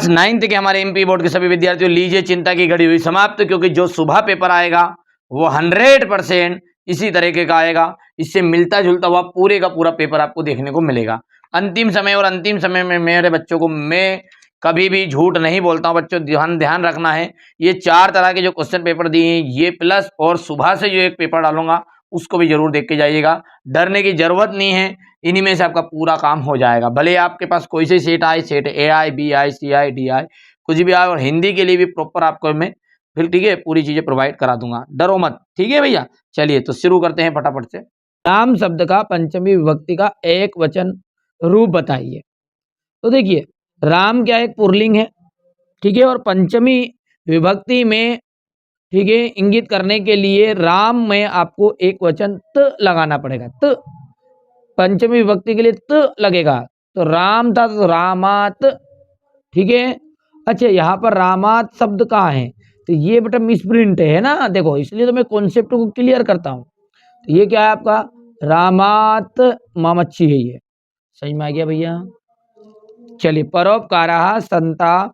Class 9th के हमारे MP board के सभी विद्यार्थियों, लीजिए चिंता की घड़ी हुई समाप्त, क्योंकि जो सुबह पेपर आएगा वो 100% इसी तरीके का आएगा। इससे मिलता जुलता हुआ पूरे का पूरा पेपर आपको देखने को मिलेगा अंतिम समय। और अंतिम समय में मेरे बच्चों को मैं कभी भी झूठ नहीं बोलता हूं। बच्चों ध्यान रखना है, ये 4 तरह के जो क्वेश्चन पेपर दिए हैं ये प्लस और सुबह से जो एक पेपर डालूंगा उसको भी जरूर देख के जाइएगा। डरने की जरूरत नहीं है, इन्हीं में से आपका पूरा काम हो जाएगा। भले आपके पास कोई सी सीट आए, सेट ए आई, बी आई, सी आई, डी आई, कुछ भी आए, और हिंदी के लिए भी प्रॉपर आपको मैं फिर ठीक है पूरी चीजें प्रोवाइड करा दूंगा, डरो मत। ठीक है भैया, चलिए तो शुरू करते हैं फटाफट से। राम शब्द का पंचमी विभक्ति का एक वचन रूप बताइए। तो देखिए, राम क्या एक पुल्लिंग है, ठीक है, और पंचमी विभक्ति में ठीक है इंगित करने के लिए राम में आपको एक वचन त लगाना पड़ेगा। त पंचमी विभक्ति के लिए त लगेगा, तो राम था तो रामात, ठीक है। अच्छा, यहाँ पर रामात शब्द कहाँ है, तो ये बेटा मिसप्रिंट है ना, देखो, इसलिए तो मैं कॉन्सेप्ट को क्लियर करता हूँ। तो ये क्या है आपका रामात मामच्छी है, ये समझ में आ गया भैया। चलिए, परोपकारः संता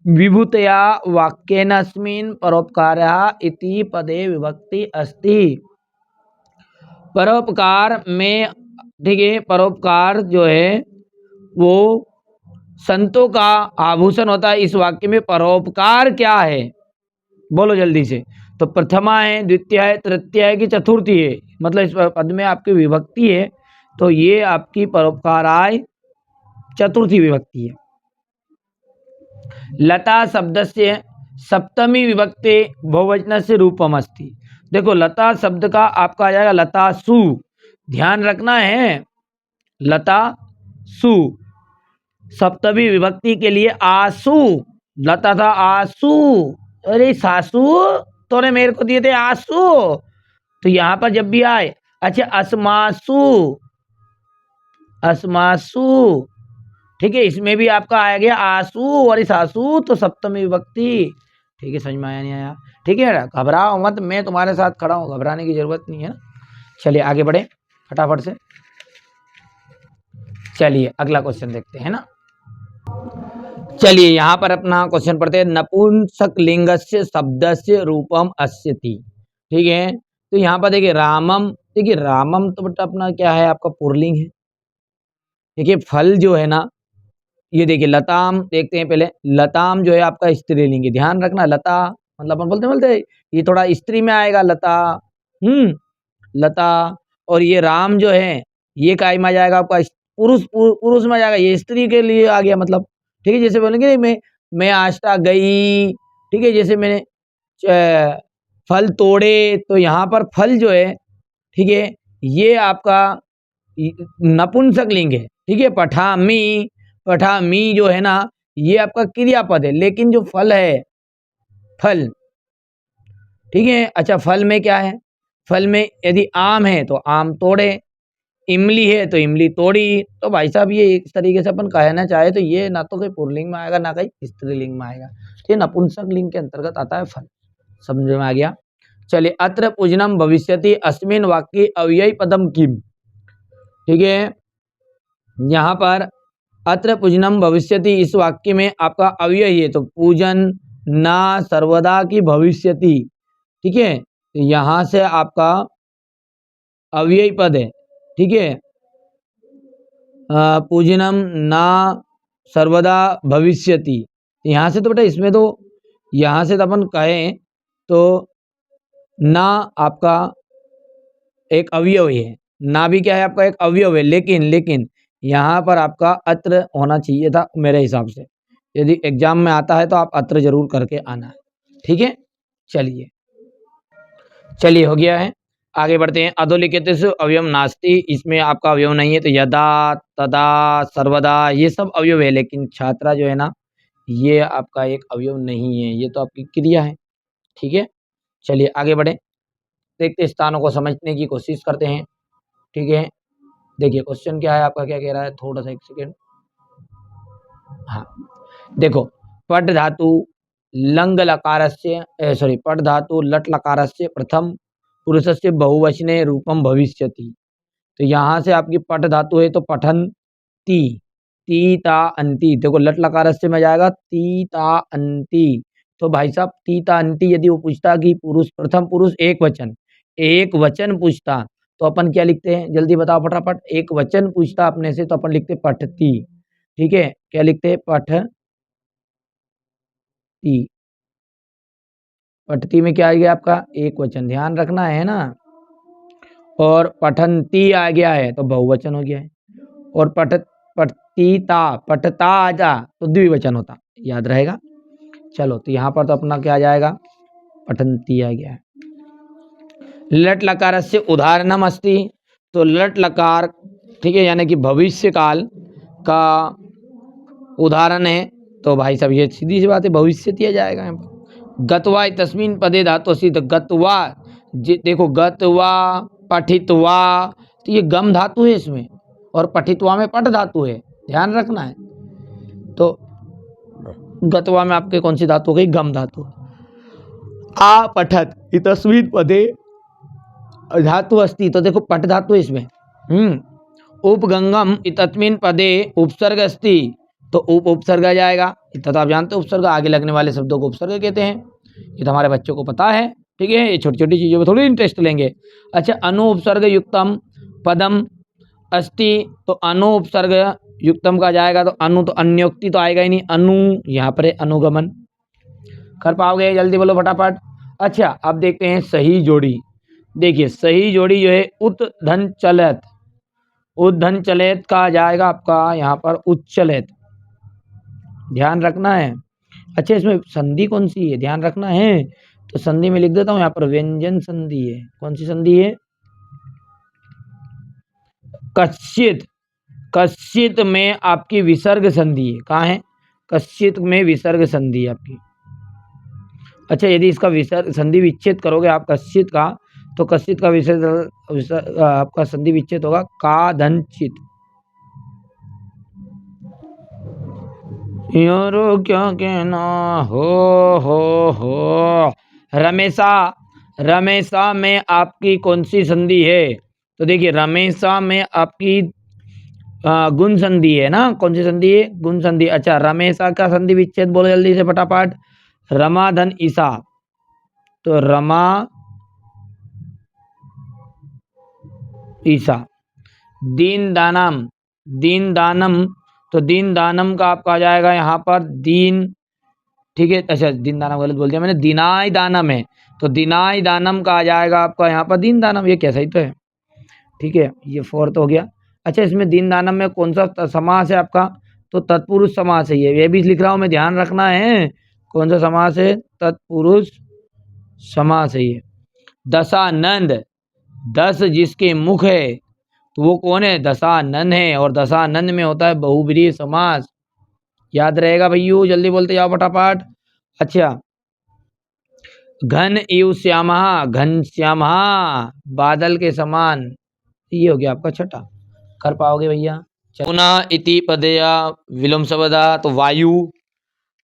विभूतया वाक्येनस्मिन् परोपकारः इति पदे विभक्ति अस्ति। परोपकार में ठीक है, परोपकार जो है वो संतों का आभूषण होता है। इस वाक्य में परोपकार क्या है, बोलो जल्दी से। तो प्रथमा है, द्वितीय है, तृतीय है कि चतुर्थी है, मतलब इस पद में आपकी विभक्ति है, तो ये आपकी परोपकाराय चतुर्थी विभक्ति है। लता शब्दस्य सप्तमी विभक्ति बहुवचनस्य रूपम अस्ति। देखो, लता शब्द का आपका आ जाएगा लतासु, ध्यान रखना है, लतासु। सप्तमी विभक्ति के लिए आसु, लता था आसु, अरे सासू तूने मेरे को दिए थे आसू, तो यहां पर जब भी आए, अच्छा अस्मासु, अस्मासु, ठीक है, इसमें भी आपका आ गया आसू और इस आसू, तो सप्तमी विभक्ति। ठीक है, समझ में आया नहीं आया, ठीक है, घबराओ मत, मैं तुम्हारे साथ खड़ा हूं, घबराने की जरूरत नहीं है ना। चलिए आगे बढ़े फटाफट से। चलिए अगला क्वेश्चन देखते हैं ना। चलिए यहाँ पर अपना क्वेश्चन पढ़ते हैं। नपुंसक लिंगस्य शब्दस्य रूपम अस्यति, ठीक है। तो यहाँ पर देखिए रामम, देखिए रामम तो बेटा अपना क्या है, आपका पुल्लिंग है। देखिए फल जो है ना, ये देखिए लताम, देखते हैं पहले, लताम जो है आपका स्त्रीलिंग है, ध्यान रखना। लता मतलब अपन बोलते ये थोड़ा स्त्री में आएगा, लता, लता। और ये राम जो है ये काय में आ जाएगा आपका पुरुष, पुरुष में आ जाएगा, ये स्त्री के लिए आ गया, मतलब ठीक है। जैसे बोलेंगे मैं आष्टा गई, ठीक है, जैसे मैंने फल तोड़े, तो यहाँ पर फल जो है ठीक है ये आपका नपुंसक लिंग है, ठीक है। पठामी, पठामी जो है ना ये आपका क्रियापद है, लेकिन जो फल है, फल, ठीक है। अच्छा, फल में क्या है, फल में यदि आम है तो आम तोड़े, इमली है तो इमली तोड़ी। तो भाई साहब ये इस तरीके से अपन कहना चाहे तो ये ना तो कहीं पुल्लिंग में आएगा ना कहीं स्त्रीलिंग में आएगा, ये नपुंसक लिंग के अंतर्गत आता है फल, समझ में आ गया। चलिए, अत्र पूजनम भविष्यति अस्मिन वाक्ये अव्ययी पदम किम, ठीक है। यहाँ पर अत्र पूजनम भविष्यति, इस वाक्य में आपका अव्यय है, तो पूजन ना सर्वदा की भविष्यति, ठीक है। तो यहाँ से आपका अव्ययी पद है, ठीक है। पूजनम ना सर्वदा भविष्यति, यहाँ से तो बेटा इसमें तो यहाँ से तो अपन कहें तो ना आपका एक अवयव है, ना भी क्या है आपका एक अवयव है, लेकिन यहाँ पर आपका अत्र होना चाहिए था मेरे हिसाब से। यदि एग्जाम में आता है तो आप अत्र जरूर करके आना है, ठीक है। चलिए हो गया है, आगे बढ़ते हैं। अधोलिखित अवयव नास्ति, इसमें आपका अवयव नहीं है, तो यदा, तदा, सर्वदा ये सब अवयव है, लेकिन छात्रा जो है ना ये आपका एक अवयव नहीं है, ये तो आपकी क्रिया है, ठीक है। चलिए आगे बढ़े, देखते स्थानों को समझने की कोशिश करते हैं, ठीक है। देखिए क्वेश्चन क्या है आपका, क्या कह रहा है, थोड़ा सा एक सेकेंड। हाँ देखो, पट धातु लंग लकारस्य, सॉरी, पट धातु लट लकारस्य प्रथम पुरुषस्य बहुवचने रूपम भविष्यति। तो यहाँ से आपकी पट धातु है तो पठन्ति, तीता अंति, देखो लट लकारस्य में जाएगा तीता अंति। तो भाई साहब तीता अंति यदि वो पूछता कि पुरुष, प्रथम पुरुष एक वचन पूछता तो अपन क्या लिखते हैं, जल्दी बताओ फटाफट। एक वचन पूछता अपने से तो अपन लिखते पठती। ठीक है, क्या लिखते हैं, पठती। पठती में क्या आ गया आपका, एक वचन, ध्यान रखना है ना। और पठंती आ गया है तो बहुवचन हो गया है। और पठतीता, पठता आ जा तो द्विवचन होता, याद रहेगा। चलो तो यहाँ पर तो अपना क्या आ जाएगा, पठंती आ गया है। लट लकार से उदाहरणम अस्ति, तो लट लकार, ठीक है, यानी कि भविष्य काल का उदाहरण है। तो भाई साहब ये सीधी सी बात है, भविष्य दिया जाएगा यहाँ पर। गत्वा तस्मिन पदे धातु अस्ति, तो गत्वा, देखो गत्वा, पठित्वा, तो ये गम धातु है इसमें, और पठित्वा में पठ धातु है, ध्यान रखना है। तो गत्वा में आपके कौन सी धातु हो गई, गम धातु। आ पठत तस्मिन पदे धातु अस्ति, तो देखो पठ धातु है इसमें। उपगंगम इतस्मिन पदे उपसर्ग अस्ति, तो उपसर्ग आ जाएगा। इतना तो आप जानते हो, उपसर्ग आगे लगने वाले शब्दों को उपसर्ग कहते हैं, ये तो हमारे बच्चों को पता है। ठीक है, ये छोटी छोटी चीज़ों में थोड़ी इंटरेस्ट लेंगे। अच्छा, अनु उपसर्ग युक्तम पदम अस्ति, तो अनु उपसर्ग युक्तम का जाएगा, तो अनु, तो अन्योक्ति तो आएगा ही नहीं, अनु यहाँ पर है, अनुगमन। कर पाओगे, जल्दी बोलो फटाफट। अच्छा, अब देखते हैं सही जोड़ी। देखिए सही जोड़ी जो है उत धन चलत, उद्धन चलेत का आ जाएगा आपका यहाँ पर उच्चलेत, ध्यान रखना है। अच्छा, इसमें संधि कौन सी है, ध्यान रखना है। तो संधि में लिख देता हूँ यहाँ पर, व्यंजन संधि है। कौन सी संधि है, कश्चित, कश्चित में आपकी विसर्ग संधि है। कहाँ है, कश्चित में विसर्ग संधि है आपकी। अच्छा, यदि इसका विसर्ग संधि विच्छेद करोगे आप कश्चित का, तो कश्चित का विसर्ग आपका संधि विच्छेद होगा का धन चित। यारो क्या कहना, हो रमेशा, रमेशा में आपकी कौन सी संधि है, तो देखिए रमेशा में आपकी गुण संधि है ना, कौन सी संधि है, गुण संधि। अच्छा, रमेशा का संधि विच्छेद बोलो जल्दी से फटाफट, रमा धन ईसा, तो रमा ईसा। दीन दानम, दीन दानम, तो दीन दानम का आपका आ जाएगा यहाँ पर दीन। ठीक है, अच्छा दीन दानम गलत बोल दिया मैंने, दीनाय दानम है, तो दीनाय दानम का आ जाएगा आपका यहाँ पर दीन दानम, ये कैसा ही तो है। ठीक है, ये फोर्थ हो गया। अच्छा, इसमें दीन दानम में कौन सा समास है आपका, तो तत्पुरुष समास है, ये भी लिख रहा हूँ मैं, ध्यान रखना है। कौन सा समास है, तत्पुरुष समास है ये। दशानंद, 10 जिसके मुख है, तो वो कौन है, दशानन है, और दशानन में होता है बहुब्रीहि समास, याद रहेगा भैया, जल्दी बोलते जाओ फटाफट। अच्छा, घन इव श्यामा, घन श्यामा, बादल के समान, ये हो गया आपका छठा। कर पाओगे भैया। पुनः इति पदया विलोम शब्दा, तो वायु,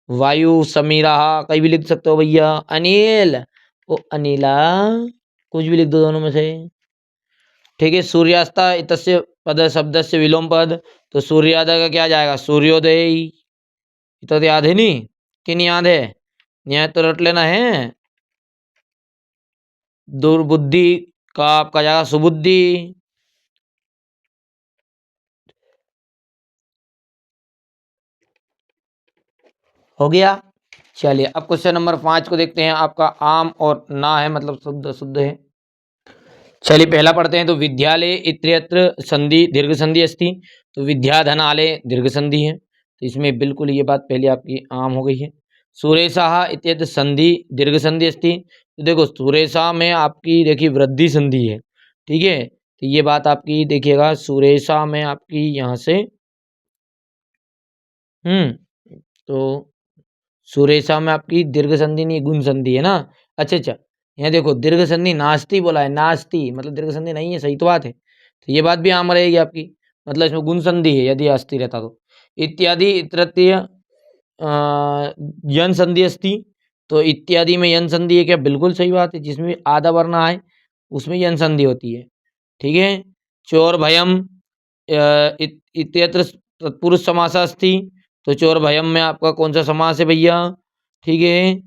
वायु समीरा, कहीं भी लिख सकते हो भैया। अनिल, ओ अनिला, कुछ भी लिख दो दोनों में से। ठीक है, सूर्यास्ता इतस्य पद शब्द से विलोम पद, तो सूर्योदय का क्या जाएगा, सूर्योदय। तो याद है नहीं कि नहीं याद है, न्याय तो रट लेना है। दुर्बुद्धि का आपका जाएगा सुबुद्धि। हो गया। चलिए अब क्वेश्चन नंबर 5 को देखते हैं। आपका आम और ना है, मतलब शुद्ध शुद्ध है। चलिए पहला पढ़ते हैं। तो विद्यालय इत्यत्र संधि दीर्घ संधि अस्ति, तो विद्याधनालय दीर्घ संधि है, तो इसमें बिल्कुल ये बात पहले आपकी आम हो गई है। सुरेशाह इत्यत्र संधि दीर्घ संधि अस्ति, तो देखो सुरेशा में आपकी देखिए वृद्धि संधि है। ठीक है, तो ये बात आपकी देखिएगा, सुरेशा में आपकी यहाँ से तो सुरेशा में आपकी दीर्घ संधि नहीं, गुण संधि है ना। अच्छा अच्छा, यहाँ देखो दीर्घ संधि नास्ती बोला है, नास्ती मतलब दीर्घ संधि नहीं है, सही तो बात है, तो ये बात भी आम रहेगी आपकी, मतलब इसमें गुण संधि है यदि अस्थि रहता तो। इत्यादि तृतीय यन संधि अस्ति, तो इत्यादि में यन संधि है क्या, बिल्कुल सही बात है, जिसमें आधा वर्ण आए उसमें यन संधि होती है। ठीक है, चोर भयम इत्यत्र तत्पुरुष समास अस्ति। तो चोर भयम में आपका कौन सा समास है भैया? ठीक है,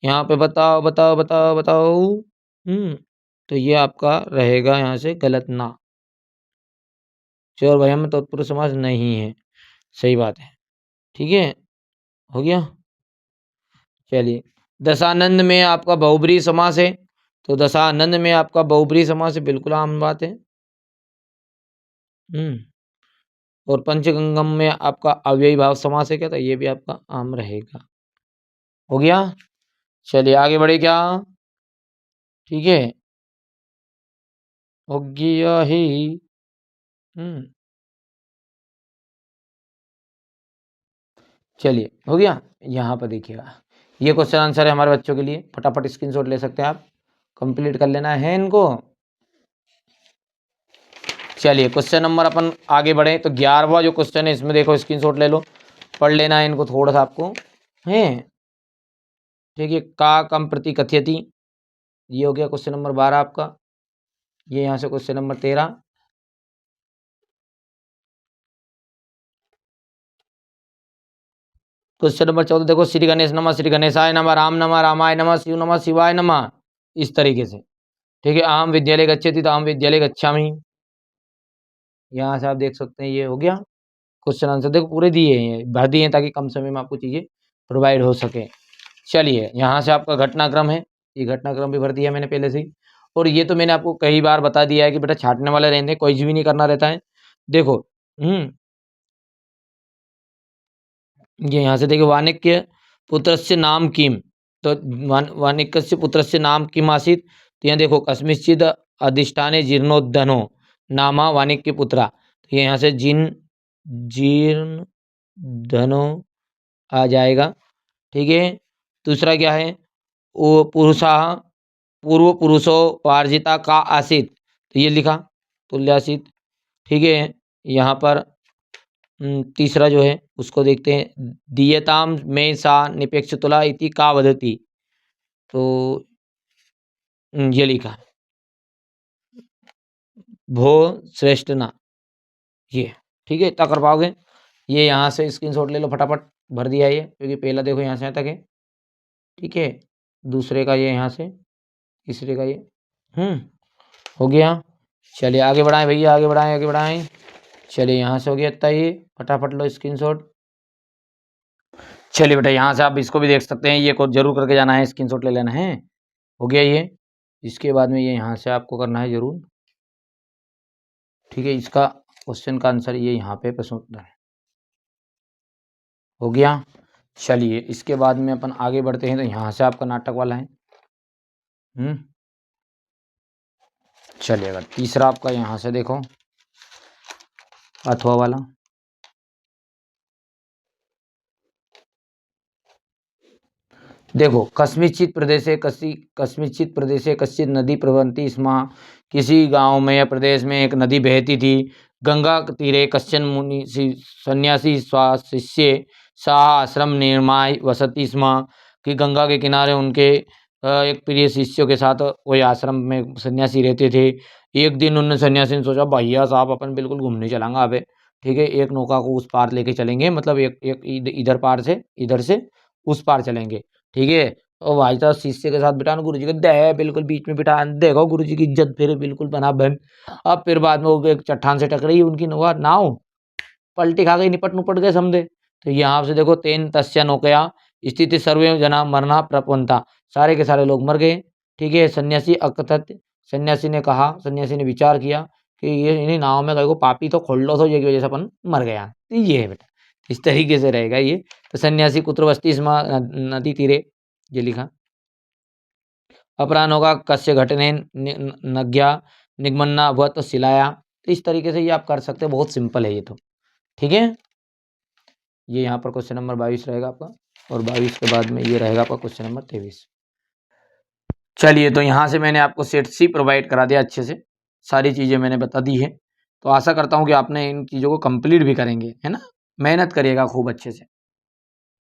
यहाँ पे बताओ बताओ बताओ बताओ। तो ये आपका रहेगा यहाँ से गलत ना, चोर भयम में तत्पुरुष समास नहीं है, सही बात है। ठीक है, हो गया। चलिए, दशानंद में आपका बहुब्रीहि समास है, तो दशानंद में आपका बहुब्रीहि समास है, बिल्कुल आम बात है। और पंचगंगम में आपका अव्ययी भाव समास है क्या? तो ये भी आपका आम रहेगा। हो गया। चलिए आगे बढ़े क्या? ठीक है, हो गया ही। चलिए हो गया। यहाँ पर देखिएगा, ये क्वेश्चन आंसर है हमारे बच्चों के लिए, फटाफट स्क्रीनशॉट ले सकते हैं आप, कंप्लीट कर लेना है इनको। चलिए क्वेश्चन नंबर अपन आगे बढ़े तो 11वां जो क्वेश्चन है इसमें देखो, स्क्रीनशॉट ले लो, पढ़ लेना है इनको थोड़ा सा आपको है। ठीक है, का कम प्रति कथयति, ये हो गया क्वेश्चन नंबर 12 आपका। ये यहाँ से क्वेश्चन नंबर 13, क्वेश्चन नंबर 14 देखो, श्री गणेश नमः, श्री गणेशाय नमः, राम नमः, रामाय नमः, शिव नमः, शिवाय नमः, इस तरीके से। ठीक है, अहम विद्यालय गच्छति तो अहम विद्यालय गच्छामि, यहाँ से आप देख सकते हैं। ये हो गया क्वेश्चन आंसर, देखो पूरे दिए हैं, भर दिए हैं ताकि कम समय में आपको चीज़ें प्रोवाइड हो सके। चलिए यहाँ से आपका घटनाक्रम है, ये घटनाक्रम भी भर दिया मैंने पहले से ही। और ये तो मैंने आपको कई बार बता दिया है कि बेटा छाटने वाले रहते हैं, कोई भी नहीं करना रहता है। देखो ये यहाँ से देखिए, वाणिक्य पुत्रस्य नाम किम, तो वाणिक्यस्य पुत्रस्य नाम किम आसीत्, तो यहाँ देखो कस्मिंश्चित् अधिष्ठाने जीर्णोद्धनो नामा वाणिक्य पुत्रा, तो ये यहाँ से जीर्ण धनो आ जाएगा। ठीक है, दूसरा क्या है, वो पुरुषा पूर्व पुरुषो वार्जिता का आसित, तो ये लिखा तुल्यासित। ठीक है, यहाँ पर तीसरा जो है उसको देखते हैं, दीयताम में सा निपेक्ष तुला इति का वदति, तो ये लिखा भो श्रेष्ठ ना, ये ठीक है, इतना कर पाओगे। ये यहाँ से स्क्रीनशॉट ले लो फटाफट, भर दिया ये, क्योंकि पहला देखो यहाँ से यहाँ तक है। ठीक है, दूसरे का ये यहाँ से, तीसरे का ये हो गया। चलिए आगे बढ़ाएं भैया, आगे बढ़ाएं आगे बढ़ाएं। चलिए यहाँ से हो गया इतना, ये फटाफट लो स्क्रीनशॉट। चलिए बेटा यहाँ से आप इसको भी देख सकते हैं, ये को जरूर करके जाना है, स्क्रीनशॉट ले लेना है। हो गया ये, इसके बाद में ये यहाँ से आपको करना है जरूर। ठीक है, इसका क्वेश्चन का आंसर ये यहाँ पे प्रश्न उत्तर है। हो गया। चलिए इसके बाद में अपन आगे बढ़ते हैं, तो यहाँ से आपका नाटक वाला है। चलिए अगर तीसरा आपका यहाँ से देखो, अथवा वाला, देखो कस्मिंश्चित् प्रदेशे कस्मिंश्चित् प्रदेशे कश्चित् नदी प्रवहन्ति स्म, किसी गांव में या प्रदेश में एक नदी बहती थी, गंगा तीरे कश्चन मुनि सन्यासी स्वशिष्ये सह आश्रम निर्माय वसति स्म, कि गंगा के किनारे उनके एक प्रिय शिष्यों के साथ वही आश्रम में सन्यासी रहते थे। एक दिन उन सन्यासी ने सोचा, भैया साहब अपन बिल्कुल घूमने चलेंगे अबे। ठीक है, एक नौका को उस पार लेके चलेंगे, मतलब एक इधर पार से इधर से उस पार चलेंगे। ठीक है, और भाई साहब शिष्य के साथ बिठाना, गुरु जी को दे बिल्कुल बीच में बिठा, देखो गुरु जी की इज्जत फिर बिल्कुल बना बन। अब फिर बाद में वो एक चट्टान से टकराई उनकी नाव, पलटी खा गई, निपट नुपट गए समझे। तो यहाँ से देखो, तेन तस्या नौकया स्थिति सर्वे जना मरना प्रपंता, सारे के सारे लोग मर गए। ठीक है, सन्यासी अकथत, सन्यासी ने कहा, सन्यासी ने विचार किया कि ये इन्हीं नाव में कहीं को पापी तो खोल लो, तो ये की वजह से अपन मर गया। तो ये है बेटा, इस तरीके से रहेगा ये। तो सन्यासी कुत्र वस्ति स्म नदी तीरे, ये लिखा। अपराह्न होगा कस्य घटने नज्ञा निगमन्ना अभवत शिलाया, तो इस तरीके से ये आप कर सकते हैं, बहुत सिंपल है ये तो। ठीक है, ये यहाँ पर क्वेश्चन नंबर 22 रहेगा आपका, और 22 के बाद में ये रहेगा आपका क्वेश्चन नंबर 23। चलिए, तो यहाँ से मैंने आपको सेट सी प्रोवाइड करा दिया, अच्छे से सारी चीज़ें मैंने बता दी है। तो आशा करता हूँ कि आपने इन चीज़ों को कंप्लीट भी करेंगे, है ना, मेहनत करिएगा खूब अच्छे से।